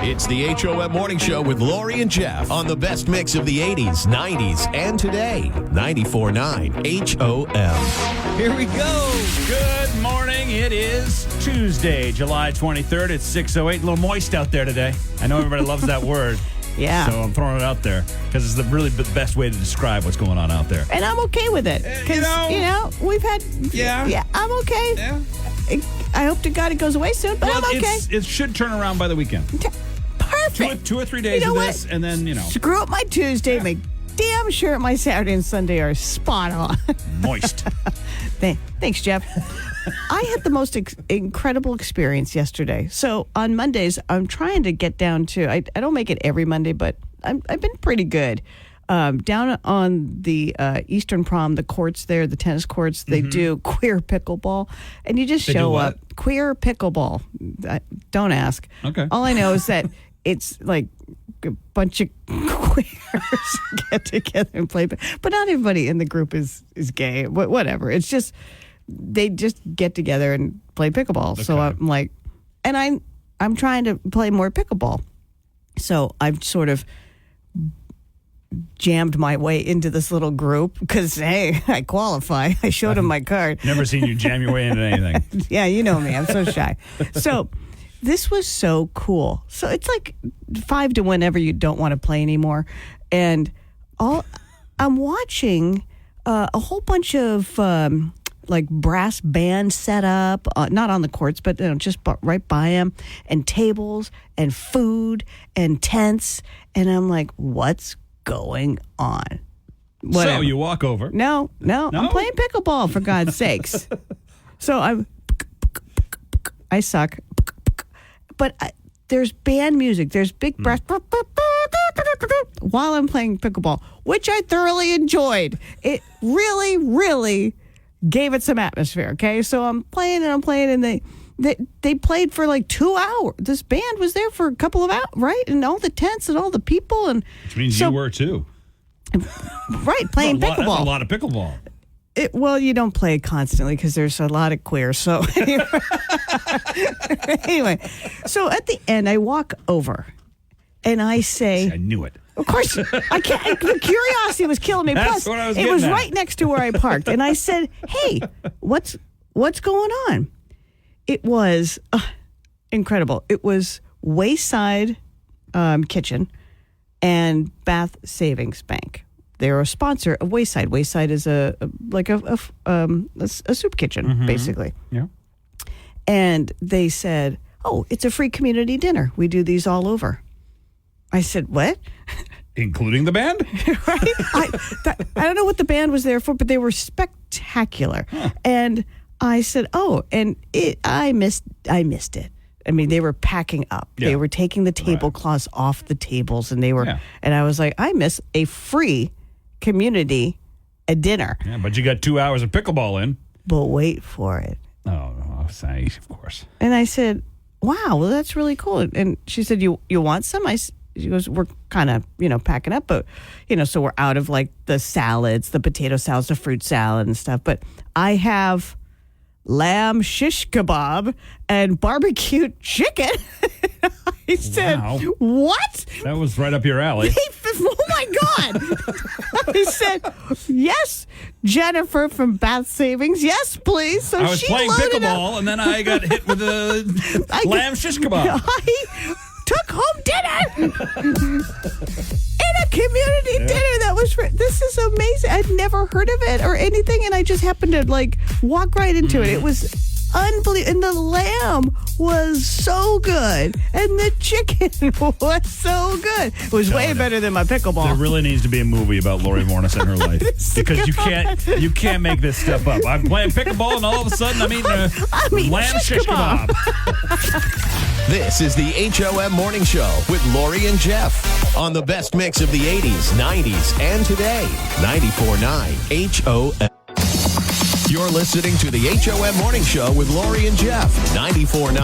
It's the HOM Morning Show with Lori and Jeff on the best mix of the 80s, 90s, and today. 94.9 HOM. Here we go. Good morning. It is Tuesday, July 23rd. It's 6:08. A little moist out there today. I know everybody loves that word. Yeah. So I'm throwing it out there because it's the really best way to describe what's going on out there. And I'm okay with it. Because, we've had... Yeah, I'm okay. Yeah. I hope to God it goes away soon, but Well, I'm okay. it should turn around by the weekend. Perfect. Two or 3 days You know of this, what? and then, Screw up my Tuesday. Make damn sure my Saturday and Sunday are spot on. moist. Thanks, Jeff. I had the most incredible experience yesterday. So on Mondays, I'm trying to get down to, I don't make it every Monday, but I've been pretty good. Down on the Eastern Prom, the courts there, the tennis courts, they do queer pickleball. And you just show up. Queer pickleball. Don't ask. Okay. All I know is that it's like a bunch of queers get together and play. But not everybody in the group is gay. Whatever. It's just, they just get together and play pickleball. Okay. So I'm like, and I'm trying to play more pickleball. So I've sort of jammed my way into this little group because, hey, I qualify. I showed him my card. Never seen you jam your way into anything. Yeah, you know me. I'm so shy. So this was so cool. So it's like 5 to whenever you don't want to play anymore. And I'm watching a whole bunch of like brass band set up, not on the courts, but just right by them, and tables and food and tents. And I'm like, what's going on? Whatever. So you walk over. No, I'm playing pickleball, for God's sakes. So I suck. But there's band music. There's big brass while I'm playing pickleball, which I thoroughly enjoyed. It really, really gave it some atmosphere, okay? So I'm playing, and they played for like 2 hours. This band was there for a couple of hours, right? And all the tents and all the people. Which means you were too. Right, playing pickleball. That's a lot of pickleball. Well, you don't play constantly because there's a lot of queers. So anyway, so at the end, I walk over and I say, I knew it. Of course, I can't. The curiosity was killing me. That's Plus, what I was it was getting at. right next to where I parked, and I said, "Hey, what's going on?" It was incredible. It was Wayside Kitchen and Bath Savings Bank. They're a sponsor of Wayside. Wayside is a soup kitchen, basically. Yeah. And they said, "Oh, it's a free community dinner. We do these all over." I said, "What?" Including the band? Right? I don't know what the band was there for, but they were spectacular. Huh. And I said, "Oh," and I missed it. I mean, they were packing up. Yeah. They were taking the tablecloths off the tables, and and I was like, I miss a free community dinner. Yeah, but you got 2 hours of pickleball in. But wait for it. Oh, nice, of course. And I said, "Wow, well, that's really cool." And she said, "You want some?" She goes, "We're kind of, packing up, but, so we're out of like the salads, the potato salads, the fruit salad and stuff. But I have lamb shish kebab and barbecued chicken." I said, wow. "What?" That was right up your alley. Oh my God. He said, "Yes, Jennifer from Bath Savings. Yes, please." So I was she playing loaded pickleball, up. and then I got hit with a lamb shish kebab. I took home dinner in a community dinner that was this is amazing. I'd never heard of it or anything, and I just happened to walk right into it. It was unbelievable, and the lamb was so good, and the chicken was so good. It was way better than my pickleball. There really needs to be a movie about Lori Mornis and her life because you can't make this stuff up. I'm playing pickleball, and all of a sudden I'm eating lamb shish kebab. This is the HOM Morning Show with Lori and Jeff on the best mix of the 80s, 90s, and today. 94.9 HOM. You're listening to the HOM Morning Show with Lori and Jeff. 94.9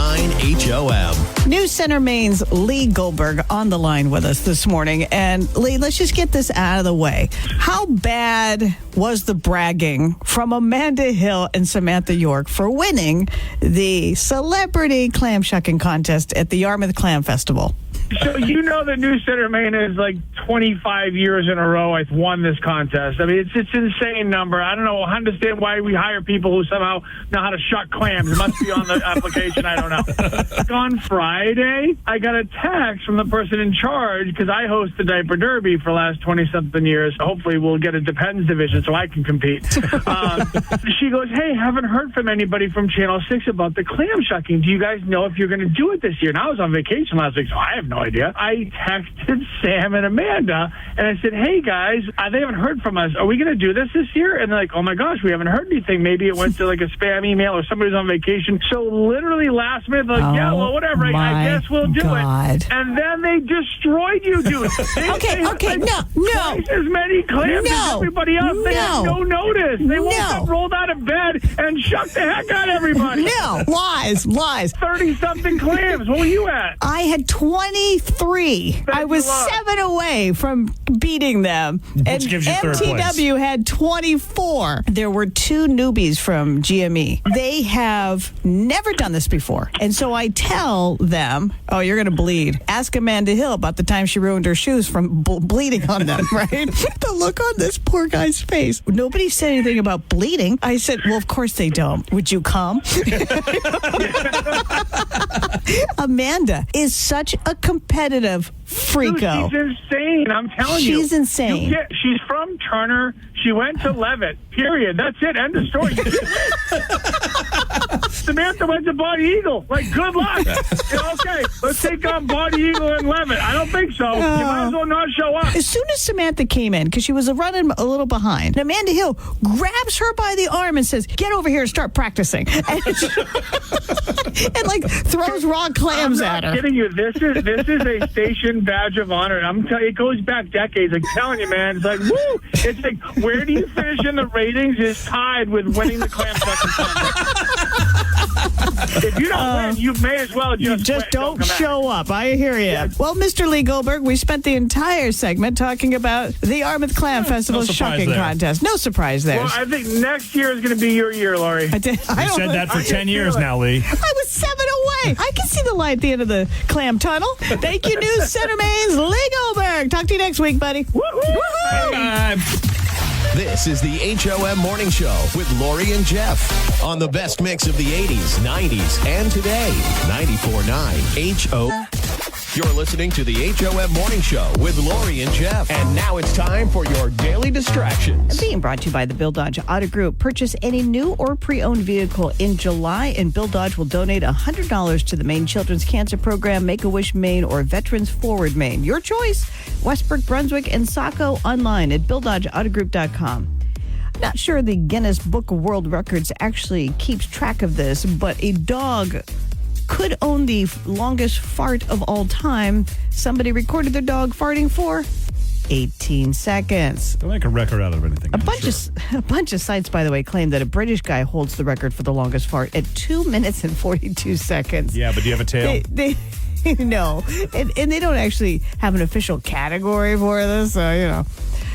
HOM. News Center Maine's Lee Goldberg on the line with us this morning. And Lee, let's just get this out of the way. How bad was the bragging from Amanda Hill and Samantha York for winning the celebrity clam shucking contest at the Yarmouth Clam Festival? So the News Center Maine is like 25 years in a row I've won this contest. I mean, it's an insane number. I don't know. I understand why we hire people who somehow know how to shuck clams. It must be on the application. I don't know. On Friday, I got a text from the person in charge because I host the Diaper Derby for the last 20-something years. Hopefully, we'll get a Depends division so I can compete. She goes, hey, haven't heard from anybody from Channel 6 about the clam shucking. Do you guys know if you're going to do it this year? And I was on vacation last week, so I have no idea. I texted Sam and Amanda, and I said, hey, guys, they haven't heard from us. Are we going to do this year? And they're like, oh, my gosh, we haven't heard anything. Maybe it went to like a spam email or somebody's on vacation. So literally last minute, they're like, yeah, well, whatever. I guess we'll do it. And then they destroyed you, dude. Okay, no. Twice as many clams as everybody else. They had no notice. They woke up, rolled out of bed, and shucked the heck out of everybody. No, lies. 30-something clams. What were you at? I had 23. I was 7 away from beating them. Which gives you third place. MTW had 24. There were 2 newbies from GME. They have never done this before. And so I tell them, oh, you're going to bleed. Ask Amanda Hill about the time she ruined her shoes from bleeding on them, right? The look on this poor guy's face. Nobody said anything about bleeding. I said, well, of course they don't. Would you come? Amanda is such a competitive freako. Dude, she's insane. I'm telling you. She's insane. She's from Turner. She went to Levitt. Period. That's it. End of story. Samantha went to Body Eagle. Like, good luck. Okay, let's take on Body Eagle and Levitt. I don't think so. You might as well not show up. As soon as Samantha came in, because she was running a little behind, Amanda Hill grabs her by the arm and says, get over here and start practicing. And like throws raw clams at her. I'm not kidding you. This is a station badge of honor. And it goes back decades. I'm telling you, man. It's like, woo! It's like, where do you finish in the ratings is tied with winning the clam shucking contest. If you don't win, you may as well just don't show up. I hear you. Yeah. Well, Mr. Lee Goldberg, we spent the entire segment talking about the Yarmouth Clam Festival shucking contest. No surprise there. Well, I think next year is going to be your year, Laurie. You said that for 10 years now, Lee. I was 7 away. I can see the light at the end of the clam tunnel. Thank you, News Center Maine's Lee Goldberg. Talk to you next week, buddy. Woo-hoo! Bye. This is the HOM Morning Show with Lori and Jeff on the best mix of the 80s, 90s, and today. 94.9 HOM. You're listening to the HOM Morning Show with Lori and Jeff. And now it's time for your daily distractions. Being brought to you by the Bill Dodge Auto Group. Purchase any new or pre-owned vehicle in July, and Bill Dodge will donate $100 to the Maine Children's Cancer Program, Make-A-Wish Maine, or Veterans Forward Maine. Your choice. Westbrook, Brunswick, and Saco online at BillDodgeAutoGroup.com. Not sure the Guinness Book of World Records actually keeps track of this, but a dog could own the longest fart of all time. Somebody recorded their dog farting for 18 seconds. Don't make a record out of anything. A bunch of sites, by the way, claim that a British guy holds the record for the longest fart at 2 minutes and 42 seconds. Yeah, but do you have a tail? They no, and they don't actually have an official category for this, so,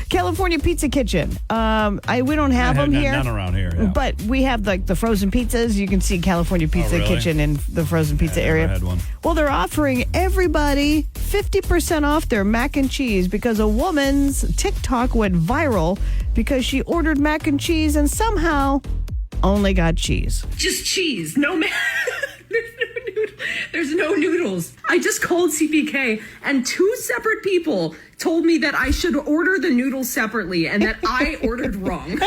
California Pizza Kitchen. We don't have them here. None around here. Yeah. But we have like the frozen pizzas. You can see California Pizza Kitchen in the frozen pizza area. Never had one. Well, they're offering everybody 50% off their mac and cheese because a woman's TikTok went viral because she ordered mac and cheese and somehow only got cheese. Just cheese. No mac. There's no noodles. I just called CPK and 2 separate people told me that I should order the noodles separately and that I ordered wrong.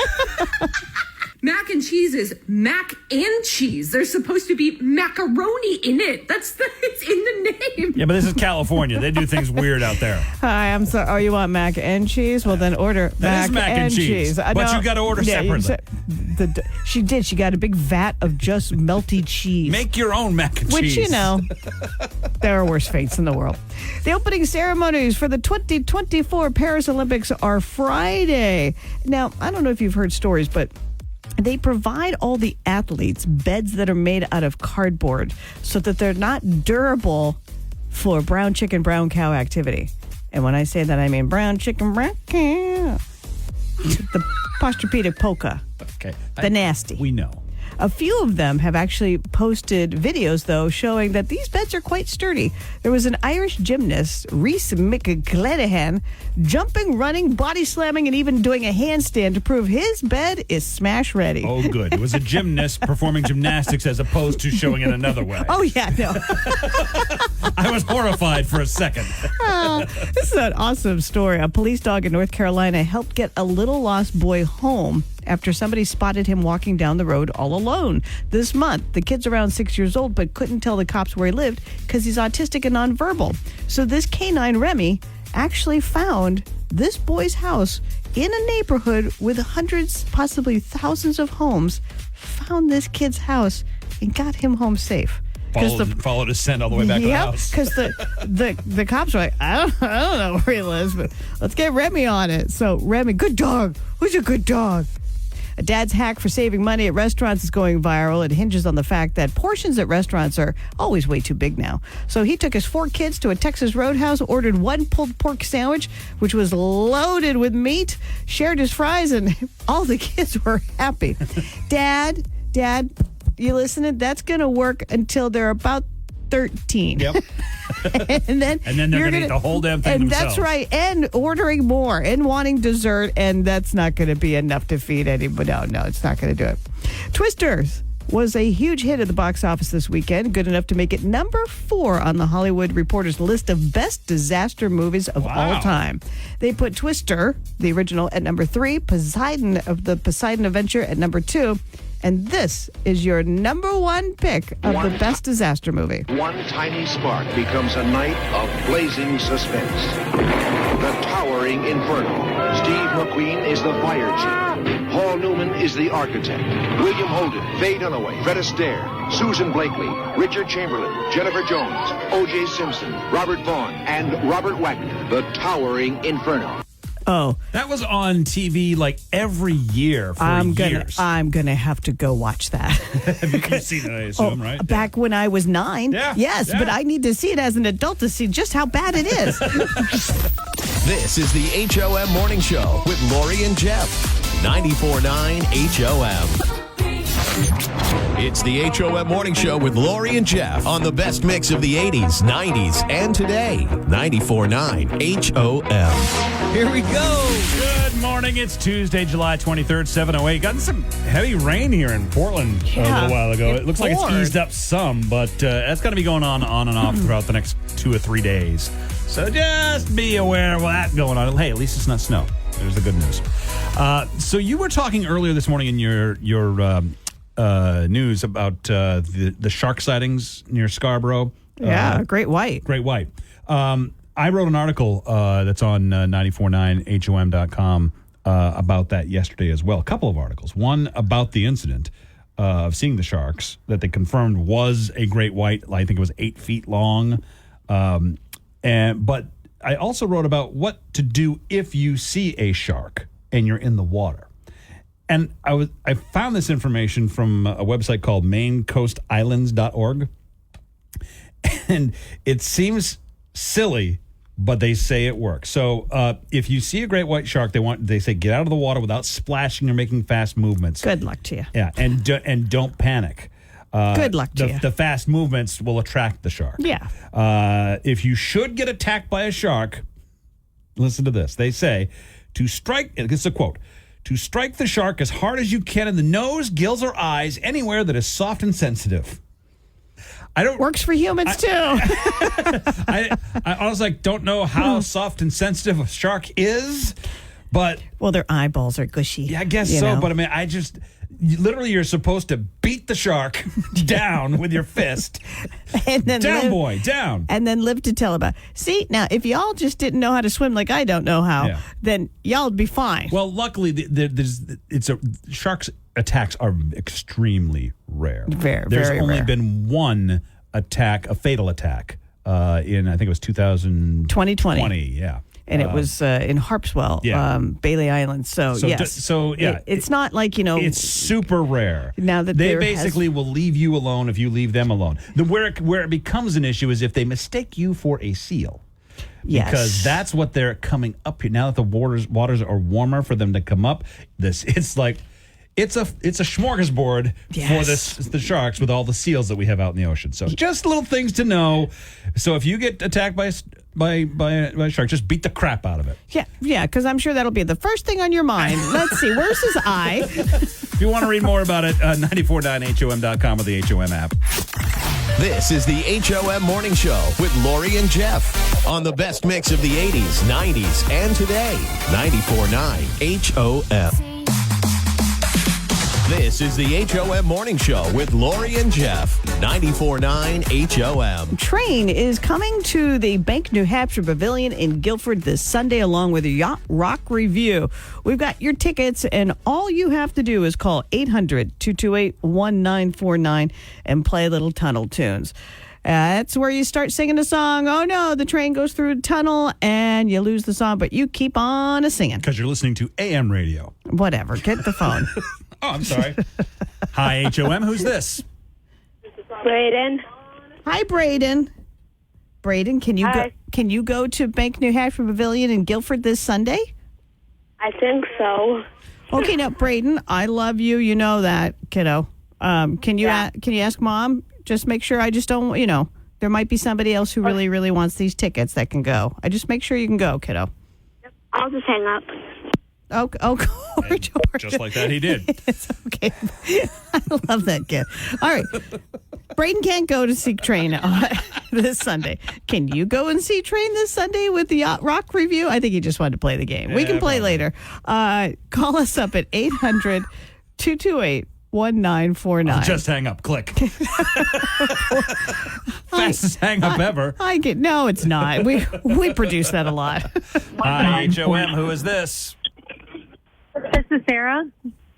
Mac and cheese is mac and cheese. There's supposed to be macaroni in it. It's in the name. Yeah, but this is California. They do things weird out there. Hi, I'm sorry. Oh, you want mac and cheese? Well, then order mac and cheese. But you got to order separately. She did. She got a big vat of just melty cheese. Make your own mac and cheese. Which, there are worse fates in the world. The opening ceremonies for the 2024 Paris Olympics are Friday. Now, I don't know if you've heard stories, but They provide all the athletes beds that are made out of cardboard so that they're not durable for brown chicken, brown cow activity. And when I say that, I mean brown chicken, brown cow. The Posturepedic polka. Okay. The nasty. We know. A few of them have actually posted videos, though, showing that these beds are quite sturdy. There was an Irish gymnast, Rhys McClanahan, jumping, running, body slamming, and even doing a handstand to prove his bed is smash ready. Oh, good. It was a gymnast performing gymnastics as opposed to showing it another way. Oh, yeah, no. I was horrified for a second. This is an awesome story. A police dog in North Carolina helped get a little lost boy home after somebody spotted him walking down the road all alone this month. The kid's around 6 years old, but couldn't tell the cops where he lived because he's autistic and nonverbal. So this canine, Remy, actually found this boy's house in a neighborhood with hundreds, possibly thousands of homes, found this kid's house and got him home safe. Followed his scent all the way back to the house. Because the cops were like, I don't know where he lives, but let's get Remy on it. So Remy, good dog. Who's a good dog? A dad's hack for saving money at restaurants is going viral. It hinges on the fact that portions at restaurants are always way too big now. So he took his 4 kids to a Texas Roadhouse, ordered 1 pulled pork sandwich, which was loaded with meat, shared his fries, and all the kids were happy. Dad, you listening? That's going to work until they're about 13. Yep. and then they're going to eat the whole damn thing and themselves. That's right. And ordering more and wanting dessert. And that's not going to be enough to feed anybody. No, it's not going to do it. Twisters was a huge hit at the box office this weekend. Good enough to make it number 4 on the Hollywood Reporter's list of best disaster movies of all time. They put Twister, the original, at number 3, Poseidon of the Poseidon Adventure at number 2. And this is your number 1 pick of the best disaster movie. One tiny spark becomes a night of blazing suspense. The Towering Inferno. Steve McQueen is the fire chief. Paul Newman is the architect. William Holden, Faye Dunaway, Fred Astaire, Susan Blakely, Richard Chamberlain, Jennifer Jones, O.J. Simpson, Robert Vaughn, and Robert Wagner. The Towering Inferno. Oh, that was on TV like every year for years. I'm gonna have to go watch that. You've seen it, I assume, right? Back when I was 9. Yeah. Yes, yeah. But I need to see it as an adult to see just how bad it is. This is the HOM Morning Show with Lori and Jeff. 94.9 HOM. It's the HOM Morning Show with Lori and Jeff on the best mix of the 80s, 90s, and today. 94.9 HOM. Here we go. Good morning. It's Tuesday, July 23rd, 7:08. Gotten some heavy rain here in Portland a little while ago. It looks like it's eased up some, but that's going to be going on and off throughout the next 2 or 3 days. So just be aware of that going on. Hey, at least it's not snow. There's the good news. So you were talking earlier this morning in your news about the shark sightings near Scarborough. Yeah, Great White. Great White. I wrote an article that's on 949HOM.com about that yesterday as well. A couple of articles. One about the incident of seeing the sharks that they confirmed was a great white. I think it was 8 feet long. But I also wrote about what to do if you see a shark and you're in the water. And I found this information from a website called MaineCoastIslands.org. And it seems silly, but they say it works. So if you see a great white shark, they say get out of the water without splashing or making fast movements. Good luck to you. Yeah, and don't panic. Good luck to you. The fast movements will attract the shark. Yeah. If you should get attacked by a shark, listen to this. They say to strike. This is a quote. To strike the shark as hard as you can in the nose, gills, or eyes, anywhere that is soft and sensitive. Works for humans too. I honestly don't know how soft and sensitive a shark is, but their eyeballs are gushy. Yeah, I guess so. But I mean, literally, you're supposed to beat the shark down with your fist. And then down. And then live to tell about it. See, now, if y'all just didn't know how to swim like I don't know how, then y'all would be fine. Well, luckily, sharks attacks are extremely rare. There's only been one attack, a fatal attack, in, I think it was 2020. 2020. Yeah. and it was in Harpswell, Yeah. Bailey Island. So yes, it's not like it's super rare. Now that they there basically will leave you alone if you leave them alone. Where it becomes an issue is if they mistake you for a seal. Yes. Because that's what they're coming up here. Now that the waters are warmer for them to come up, it's like it's a smorgasbord for the sharks with all the seals that we have out in the ocean. So just little things to know. So if you get attacked by a shark, just beat the crap out of it. Yeah, because I'm sure that'll be the first thing on your mind. Let's see, where's his eye? If you want to read more about it, 949HOM.com or the HOM app. This is the HOM Morning Show with Lori and Jeff on the best mix of the 80s, 90s, and today. 94.9 HOM. This is the HOM Morning Show with Lori and Jeff. 94.9 HOM. Train is coming to the Bank New Hampshire Pavilion in Guilford this Sunday along with a Yacht Rock Review. We've got your tickets, and all you have to do is call 800-228-1949 and play little tunnel tunes. That's where you start singing a song. Oh, no, the train goes through a tunnel and you lose the song, but you keep on singing. Because you're listening to AM radio. Whatever. Get the phone. Oh, I'm sorry. Hi, HOM. Who's this? Braden. Hi, Braden. Braden, can you go to Bank New Hampshire Pavilion in Guilford this Sunday? I think so. Okay, now, Braden, I love you. You know that, kiddo. Can you ask Mom? Just make sure I just don't, there might be somebody else who really, really wants these tickets that can go. I just make sure you can go, kiddo. I'll just hang up. Oh, George. Just like that, he did. It's okay. I love that kid. All right. Braden can't go to see Train this Sunday. Can you go and see Train this Sunday with the Yacht Rock Review? I think he just wanted to play the game. We can play later. Call us up at 800-228-1949. Just hang up. Click. Fastest hang up ever. No, it's not. We produce that a lot. Hi, HOM. Who is this? This is Sarah.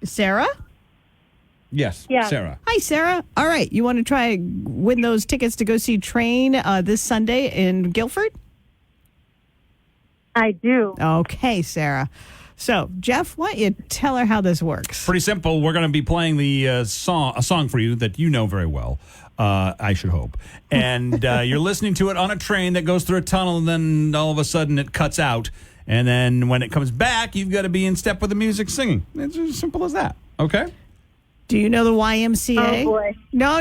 Sarah? Yes, Yeah. Sarah. Hi, Sarah. All right. You want to try win those tickets to go see Train this Sunday in Guilford? I do. Okay, Sarah. So, Jeff, why don't you tell her how this works? Pretty simple. We're going to be playing a song for you that you know very well, I should hope. And you're listening to it on a train that goes through a tunnel, and then all of a sudden it cuts out. And then when it comes back, you've got to be in step with the music singing. It's as simple as that. Okay? Do you know the YMCA? Oh, boy. No.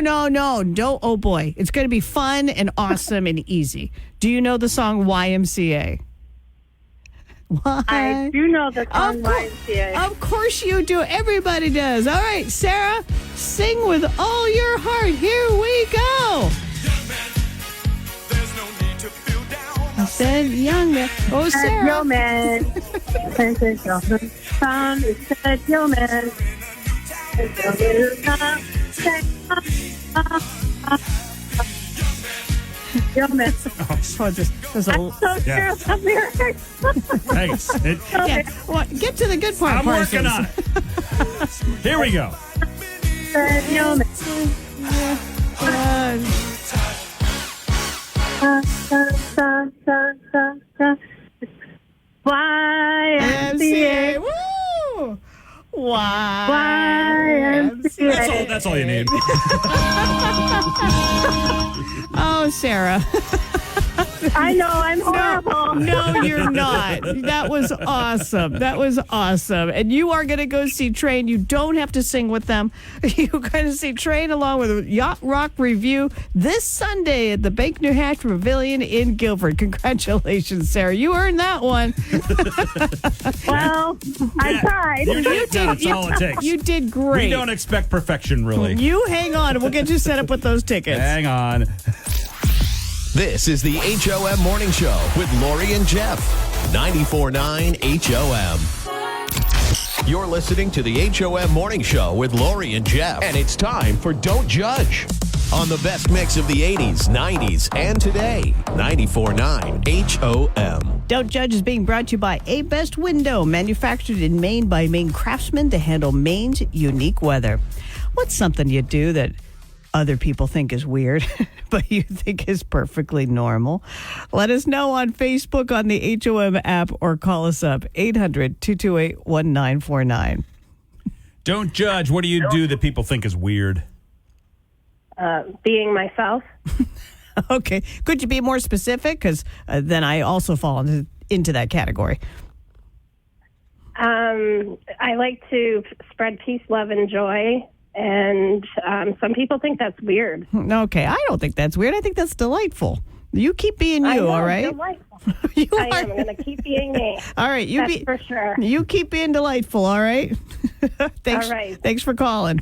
Don't, oh, boy. It's going to be fun and awesome and easy. Do you know the song YMCA? Why? I do know the song Of course- YMCA. Of course you do. Everybody does. All right, Sarah, sing with all your heart. Here we go. I said, young man. Oh, Sarah. Yo, man. Said, yo, man. Yo, man. Oh, there's a, So Yeah. sure of lyrics. Thanks. yeah. Well, get to the good part. I'm working on Parsons. it. Here we go. Said, yo, man. YMCA. Woo! YMCA. That's all you need. Oh, Sarah. I know, I'm horrible. No, you're not. That was awesome. And you are going to go see Train. You don't have to sing with them. You're going to see Train along with Yacht Rock Review this Sunday at the Bank New Hampshire Pavilion in Guilford. Congratulations, Sarah. You earned that one. Well, I tried. You did. That's all it takes. You did great. We don't expect perfection, really. You hang on, and we'll get you set up with those tickets. Hang on. This is the HOM Morning Show with Lori and Jeff. 94.9 HOM. You're listening to the HOM Morning Show with Lori and Jeff. And it's time for Don't Judge on the best mix of the 80s, 90s, and today. 94.9 HOM. Don't Judge is being brought to you by A Best Window, manufactured in Maine by Maine craftsmen to handle Maine's unique weather. What's something you do that other people think is weird, but you think is perfectly normal? Let us know on Facebook, on the HOM app, or call us up 800-228-1949. Don't judge. What do you do that people think is weird? Being myself. Okay. Could you be more specific? Because then I also fall into that category. I like to spread peace, love, and joy. And some people think that's weird. Okay. I don't think that's weird. I think that's delightful. You keep being I you, know, all right? delightful. You I are- am going to keep being me. All right. That's for sure. You keep being delightful, all right? Thanks, All right. Thanks for calling.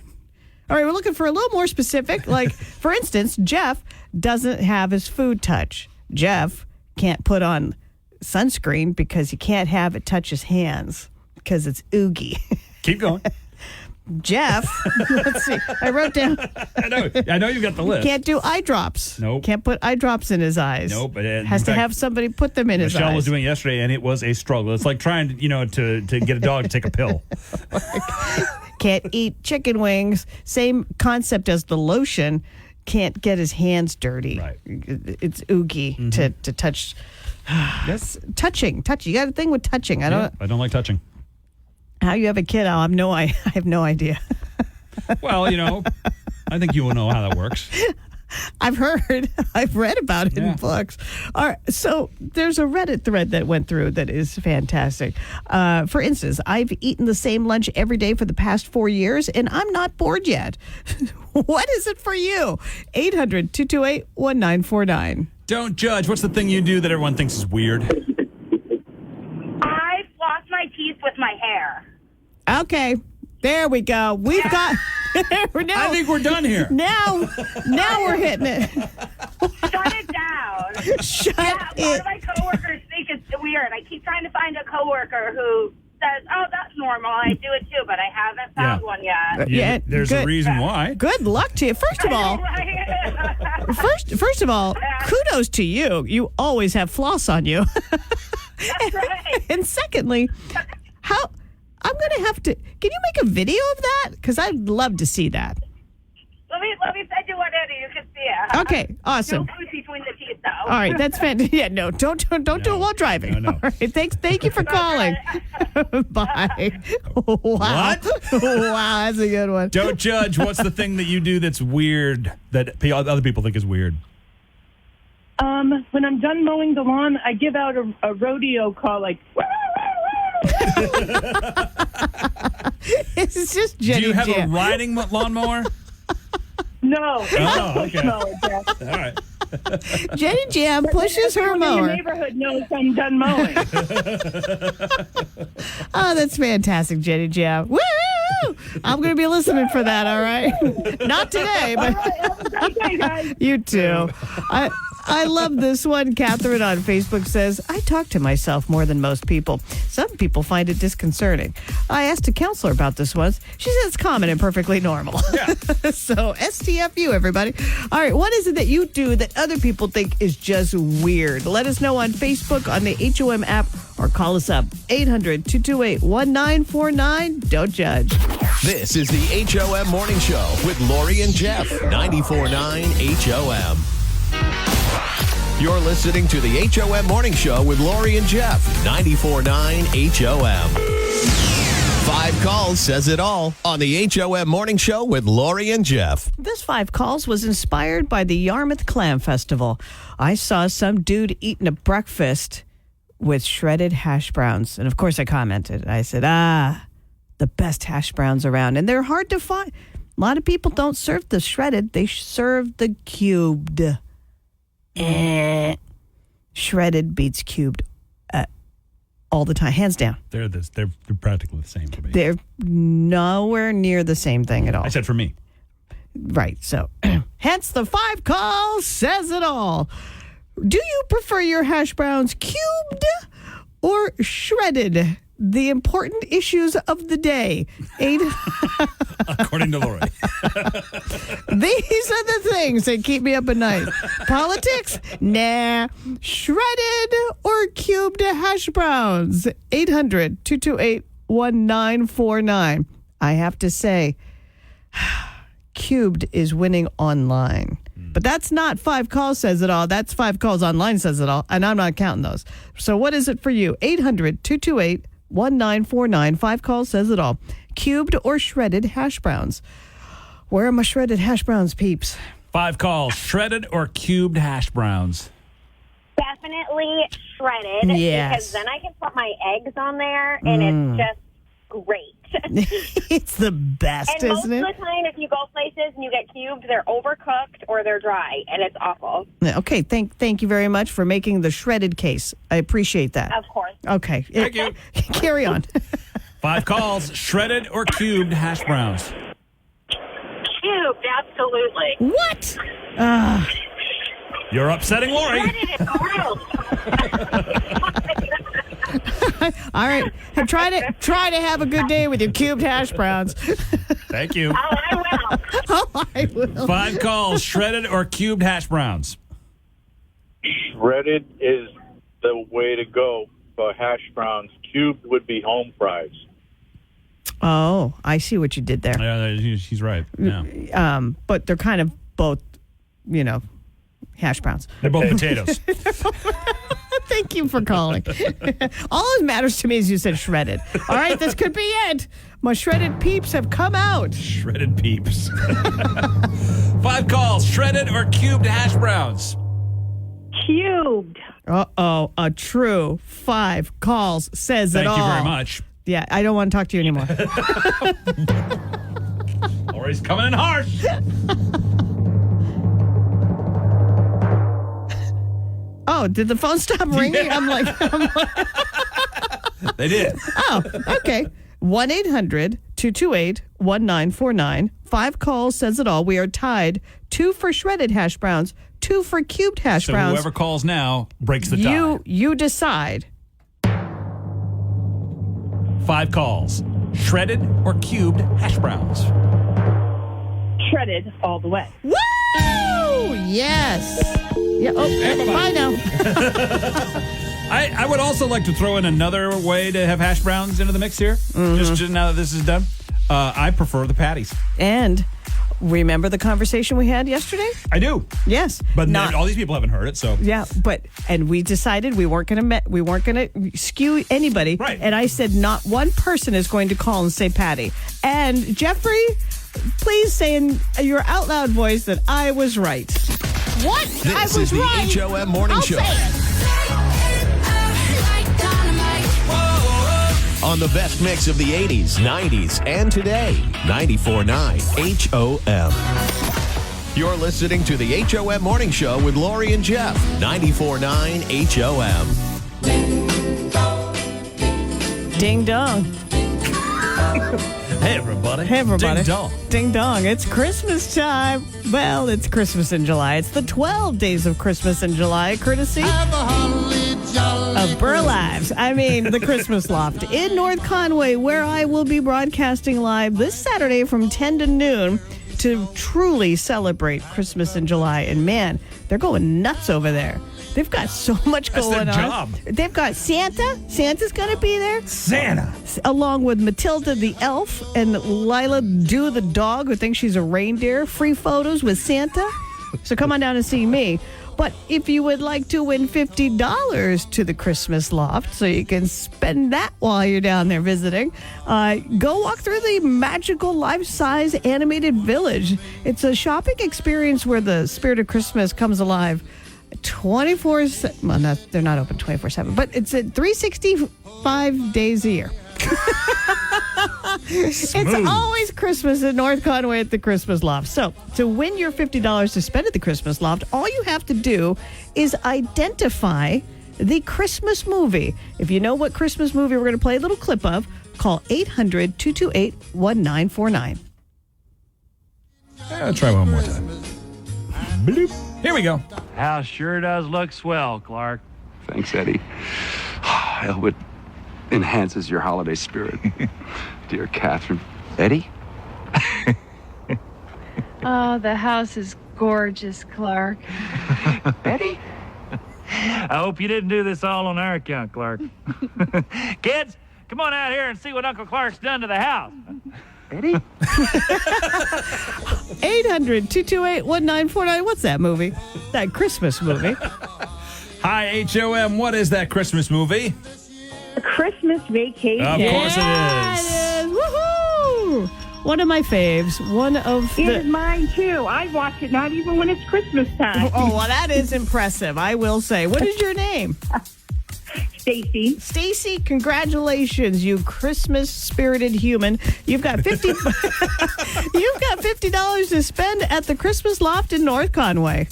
All right, we're looking for a little more specific. Like, for instance, Jeff doesn't have his food touch. Jeff can't put on sunscreen because he can't have it touch his hands because it's oogie. Keep going. Jeff, let's see. I wrote down, I know you got the list. can't do eye drops. Nope. Can't put eye drops in his eyes. Nope. Has to have somebody put them in his Michelle eyes. was doing it yesterday, and it was a struggle. It's like trying to get a dog to take a pill. Can't eat chicken wings. Same concept as the lotion. Can't get his hands dirty. Right. It's oogie to touch. Yes. Touching. You got a thing with touching. I don't. I don't like touching. How you have a kid? I have no idea. Well, I think you will know how that works. I've heard. I've read about it in Yeah. books. All right. So there's a Reddit thread that went through that is fantastic. For instance, I've eaten the same lunch every day for the past 4 years, and I'm not bored yet. What is it for you? 800-228-1949. Don't judge. What's the thing you do that everyone thinks is weird? I floss my teeth with my hair. Okay. There we go. We've got. I think we're done here. Now we're hitting it. Shut it down. Shut Yeah, one it. of my coworkers think it's weird. I keep trying to find a coworker who says, "Oh, that's normal. I do it too," but I haven't found Yeah. one yet. Yeah, There's good. a reason why. Good luck to you. First of all, kudos to you. You always have floss on you. That's right. And secondly, I'm going to have to. Can you make a video of that? Because I'd love to see that. Let me send you one, Eddie. You can see it. Okay, awesome. No food between the teeth, though. All right, that's fantastic. Yeah, no, don't do it while driving. No. All right, thank you for calling. Bye. Wow. What? Wow, that's a good one. Don't judge. What's the thing that you do that's weird that other people think is weird? When I'm done mowing the lawn, I give out a rodeo call like. It's just Jenny Do you have Jam. a riding lawnmower? No. Oh, okay. No, Jeff. All right. Jenny Jam pushes her Everyone in mower. your neighborhood knows I'm done mowing. Oh, that's fantastic, Jenny Jam. Woo! I'm going to be listening for that, all right? Not today, but Okay, guys. you too. I love this one. Catherine on Facebook says, I talk to myself more than most people. Some people find it disconcerting. I asked a counselor about this once. She said it's common and perfectly normal. Yeah. So STFU, everybody. All right, what is it that you do that other people think is just weird? Let us know on Facebook, on the HOM app, or call us up. 800-228-1949. Don't judge. This is the HOM Morning Show with Lori and Jeff. 94.9 HOM. You're listening to the HOM Morning Show with Lori and Jeff. 94.9 HOM. 5 calls says it all on the HOM Morning Show with Lori and Jeff. This 5 calls was inspired by the Yarmouth Clam Festival. I saw some dude eating a breakfast with shredded hash browns. And of course I commented. I said, the best hash browns around. And they're hard to find. A lot of people don't serve the shredded. They serve the cubed. Shredded beats cubed all the time, hands down. They're practically the same for me. They're nowhere near the same thing at all. I said for me. Right. So, hence the 5 calls says it all. Do you prefer your hash browns cubed or shredded? The important issues of the day. According to Lori. These are the things that keep me up at night. Politics? Nah. Shredded or cubed hash browns? 800-228-1949. I have to say, Cubed is winning online. But that's not 5 calls says it all. That's 5 calls online says it all. And I'm not counting those. So what is it for you? 800-228-1949. 5 calls says it all. Cubed or shredded hash browns? Where are my shredded hash browns, peeps? 5 calls. Shredded or cubed hash browns? Definitely shredded. Yes. Because then I can put my eggs on there, and it's just great. It's the best, and isn't it? most of the time, if you go places and you get cubed, they're overcooked or they're dry, and it's awful. Okay, thank you very much for making the shredded case. I appreciate that. Of course. Okay. Thank you. Carry on. 5 calls. Shredded or cubed hash browns? Cubed, absolutely. What? You're upsetting Lori. Shredded is gross. All right. Try to have a good day with your cubed hash browns. Thank you. Oh, I will. Oh, I will. 5 calls. Shredded or cubed hash browns? Shredded is the way to go for hash browns. Cubed would be home fries. Oh, I see what you did there. Yeah, she's right. Yeah. But they're kind of both, hash browns. They're both potatoes. Thank you for calling. All that matters to me is you said shredded. All right, this could be it. My shredded peeps have come out. Shredded peeps. 5 calls. Shredded or cubed hash browns? Cubed. Uh-oh, a true 5 calls says it all. Thank you very much. Yeah, I don't want to talk to you anymore. Lori's coming in harsh. Oh, did the phone stop ringing? Yeah. I'm like They did. oh, okay. 1-800-228-1949. 5 calls says it all. We are tied. 2 for shredded hash browns, 2 for cubed hash So browns. whoever calls now breaks the tie. You decide. 5 calls. Shredded or cubed hash browns? Shredded all the way. Woo! Yes. Yeah. Oh, bye now. I would also like to throw in another way to have hash browns into the mix here. Just now that this is done. I prefer the patties. And remember the conversation we had yesterday? I do. Yes. But Not- all these people haven't heard it, so. Yeah, and we decided we weren't going to skew anybody. Right. And I said not one person is going to call and say Patty. And Jeffrey, please say in your out loud voice that I was right. What? I This was is the right. HOM Morning I'll Show. say it. On the best mix of the 80s, 90s, and today. 94.9 HOM. You're listening to the HOM Morning Show with Lori and Jeff. 94.9 HOM. Ding dong. Hey, everybody. Hey, everybody. Ding dong. Ding dong. It's Christmas time. Well, it's Christmas in July. It's the 12 days of Christmas in July, courtesy of Burr Lives. I mean, the Christmas Loft in North Conway, where I will be broadcasting live this Saturday from 10 to noon to truly celebrate Christmas in July. And man, they're going nuts over there. They've got so much That's going their on. job. They've got Santa. Santa's going to be there. Santa. Along with Matilda the elf and Lila Dew the dog, who thinks she's a reindeer. Free photos with Santa. So come on down and see me. But if you would like to win $50 to the Christmas Loft, so you can spend that while you're down there visiting, go walk through the magical life-size animated village. It's a shopping experience where the spirit of Christmas comes alive 24/7. Well, they're not open 24/7, but it's at 365 days a year. It's always Christmas in North Conway at the Christmas Loft. So to win your $50 to spend at the Christmas Loft, all you have to do is identify the Christmas movie. If you know what Christmas movie we're going to play a little clip of, call 800-228-1949. I'll try one more time. Bloop. Here we go. House sure does look swell, Clark. Thanks, Eddie. I hope it enhances your holiday spirit. Dear Catherine. Eddie? Oh, the house is gorgeous, Clark. Eddie? I hope you didn't do this all on our account, Clark. Kids, come on out here and see what Uncle Clark's done to the house. Eddie? 800-228-1949. What's that movie? That Christmas movie. Hi, HOM. What is that Christmas movie? A Christmas Vacation. Of course it It is. is. Woohoo! One of my faves. One of It the... is mine, too. I watch it not even when it's Christmas time. Oh, well, that is impressive, I will say. What is your name? Stacy. Stacy, congratulations, you Christmas-spirited human. You've got $50 to spend at the Christmas Loft in North Conway.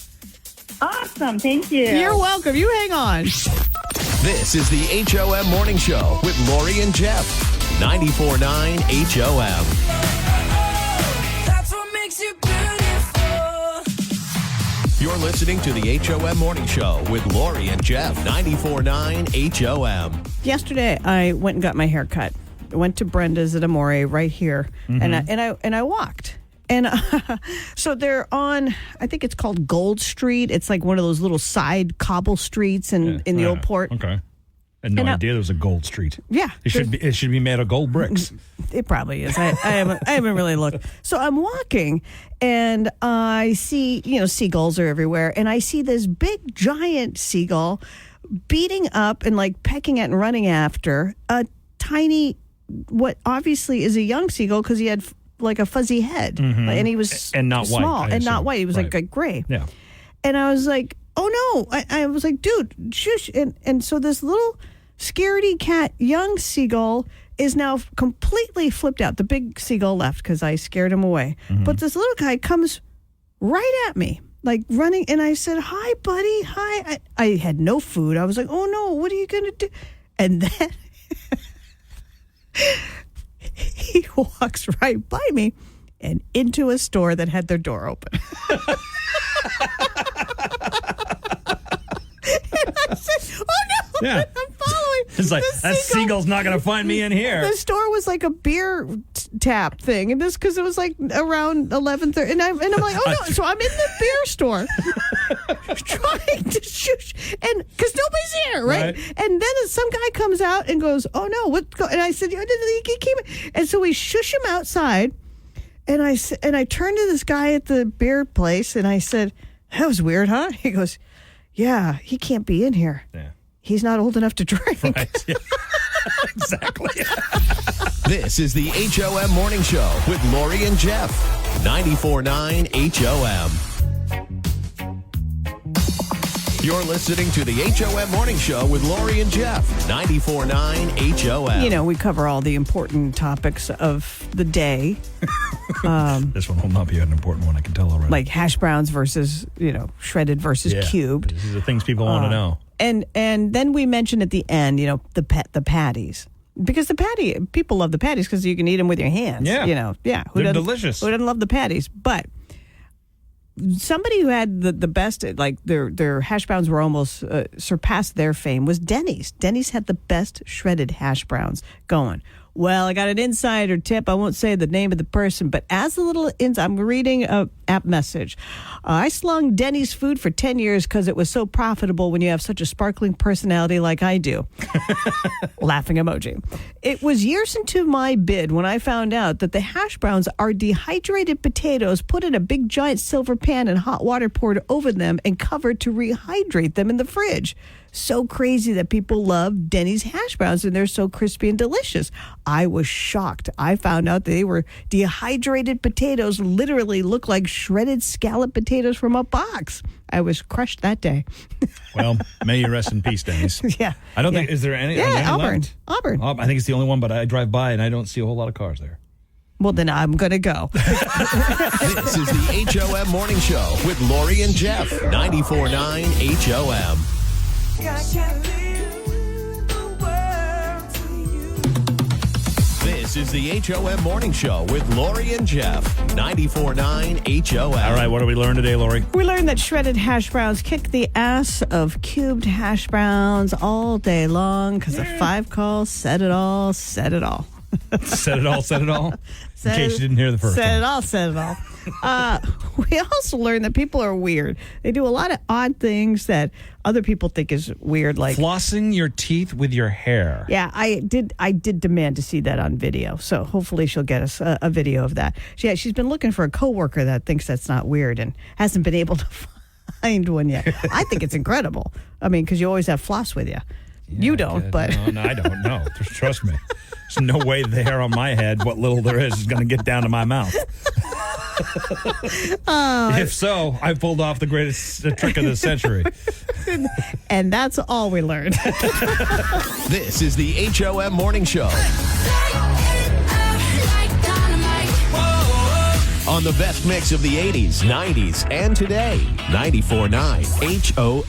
Awesome. Thank you. You're welcome. You hang on. This is the HOM Morning Show with Lori and Jeff. 94.9 HOM. That's what makes you beautiful. You're listening to the HOM Morning Show with Lori and Jeff. 94.9 HOM. Yesterday, I went and got my hair cut. I went to Brenda's at Amore right here, and I walked. And so they're on, I think it's called Gold Street. It's like one of those little side cobble streets in the old port. Okay. I had no idea there was a gold street. Yeah. It should be made of gold bricks. It probably is. I haven't really looked. So I'm walking, and I see, seagulls are everywhere, and I see this big giant seagull beating up and like pecking at and running after a tiny, what obviously is a young seagull because he had like a fuzzy head, and he was and not small white, and not white. He was like gray. Yeah. And I was like, oh no! I was like, dude, shush! And so this little scaredy cat, young seagull, is now completely flipped out. The big seagull left because I scared him away. But this little guy comes right at me, like running, and I said, "Hi, buddy, hi." I had no food. I was like, "Oh no, what are you gonna do?" And then he walks right by me and into a store that had their door open. And I said, "Oh no, Yeah. I'm following." It's like, The that seagull's not going to find me in here. The store was like a beer tap thing, and this because it was like around 11:30, and I'm like, "Oh no!" So I'm in the beer store trying to shush, and because nobody's here, right? And then some guy comes out and goes, "Oh no, what's going?" And I said, and so we shush him outside, and I turned to this guy at the beer place, and I said, "That was weird, huh?" He goes, "Yeah, he can't be in here. Yeah. He's not old enough to drink." Right. Yeah. Exactly. This is the HOM Morning Show with Lori and Jeff. 94.9 HOM. You're listening to the HOM Morning Show with Lori and Jeff. 94.9 HOM. We cover all the important topics of the day. This one will not be an important one, I can tell already. Like hash browns versus, shredded versus cubed. These are the things people want to know. And then we mentioned at the end, the patties. Because people love the patties because you can eat them with your hands. Yeah. They're delicious. Who doesn't love the patties? But somebody who had the best, like their hash browns were almost surpassed their fame was Denny's. Denny's had the best shredded hash browns going. Well, I got an insider tip. I won't say the name of the person, but as a little I'm reading a app message. I slung Denny's food for 10 years because it was so profitable when you have such a sparkling personality like I do. Laughing emoji. It was years into my bid when I found out that the hash browns are dehydrated potatoes put in a big giant silver pan and hot water poured over them and covered to rehydrate them in the fridge. So crazy that people love Denny's hash browns and they're so crispy and delicious. I was shocked. I found out they were dehydrated potatoes, literally look like shredded scallop potatoes from a box. I was crushed that day. Well, may you rest in peace, Denny's. Yeah. I don't think, is there any? Yeah, Auburn. Auburn. I think it's the only one, but I drive by and I don't see a whole lot of cars there. Well, then I'm going to go. This is the HOM Morning Show with Lori and Jeff. 94.9 HOM. This is the HOM Morning Show with Lori and Jeff. 94.9 HOM. All right, what did we learn today, Lori? We learned that shredded hash browns kick the ass of cubed hash browns all day long because the 5 calls said it all, said it all. Said it all, said it all? In case you didn't hear the first Said one. it all, said it all. we also learned that people are weird. They do a lot of odd things that other people think is weird, like flossing your teeth with your hair. Yeah, I did demand to see that on video. So hopefully she'll get us a video of that. She's been looking for a coworker that thinks that's not weird and hasn't been able to find one yet. I think it's incredible. I mean, because you always have floss with you. You don't, but no, I don't. No, just trust me. There's no way the hair on my head, what little there is going to get down to my mouth. If so, I pulled off the greatest trick of the century. And that's all we learned. This is the HOM Morning Show. On the best mix of the 80s, 90s, and today. 94.9 HOM.